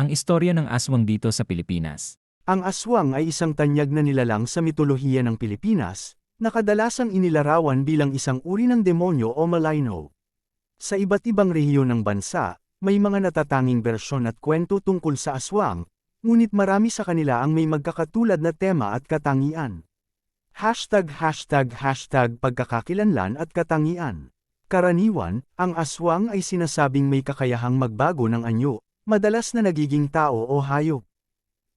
Ang istorya ng aswang dito sa Pilipinas. Ang aswang ay isang tanyag na nilalang sa mitolohiya ng Pilipinas, na kadalasang inilarawan bilang isang uri ng demonyo o maligno. Sa iba't ibang rehiyon ng bansa, may mga natatanging bersyon at kwento tungkol sa aswang, ngunit marami sa kanila ang may magkakatulad na tema at katangian. #pagkakakilanlan at katangian. Karaniwan, ang aswang ay sinasabing may kakayahang magbago ng anyo, madalas na nagiging tao o hayop.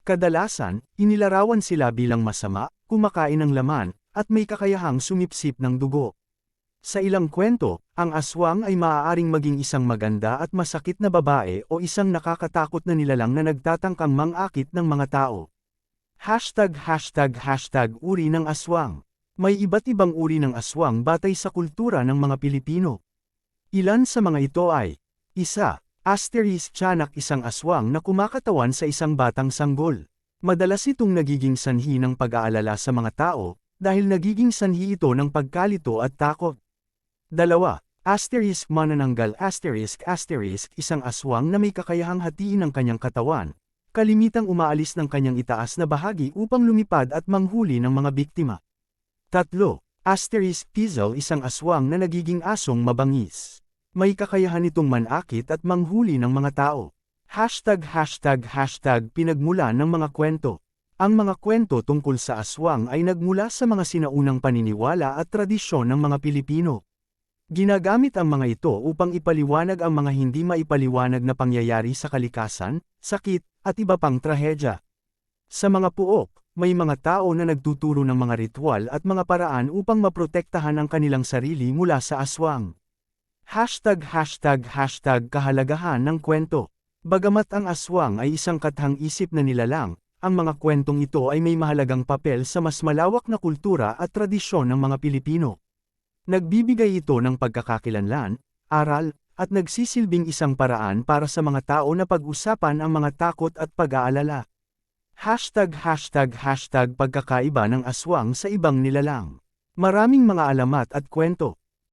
Kadalasan, inilarawan sila bilang masama, kumakain ng laman, at may kakayahang sumipsip ng dugo. Sa ilang kwento, ang aswang ay maaaring maging isang maganda at masakit na babae o isang nakakatakot na nilalang na nagtatangkang mang-akit ng mga tao. #Uri ng aswang. May iba't ibang uri ng aswang batay sa kultura ng mga Pilipino. Ilan sa mga ito ay: 1. Tiyanak, isang aswang na kumakatawan sa isang batang sanggol. Madalas itong nagiging sanhi ng pag-aalala sa mga tao, dahil nagiging sanhi ito ng pagkalito at takot. 2. Manananggal, isang aswang na may kakayahang hatiin ang kanyang katawan, kalimitang umaalis ng kanyang itaas na bahagi upang lumipad at manghuli ng mga biktima. 3. Pizzle, isang aswang na nagiging asong mabangis. May kakayahan itong manakit at manghuli ng mga tao. Pinagmulan ng mga kwento. Ang mga kwento tungkol sa aswang ay nagmula sa mga sinaunang paniniwala at tradisyon ng mga Pilipino. Ginagamit ang mga ito upang ipaliwanag ang mga hindi maipaliwanag na pangyayari sa kalikasan, sakit, at iba pang trahedya. Sa mga puok, may mga tao na nagtuturo ng mga ritual at mga paraan upang maprotektahan ang kanilang sarili mula sa aswang. Kahalagahan ng kwento. Bagamat ang aswang ay isang kathang-isip na nilalang, ang mga kwentong ito ay may mahalagang papel sa mas malawak na kultura at tradisyon ng mga Pilipino. Nagbibigay ito ng pagkakakilanlan, aral, at nagsisilbing isang paraan para sa mga tao na pag-usapan ang mga takot at pag-aalala. Pagkakaiba ng aswang sa ibang nilalang. Maraming mga alamat at kwento.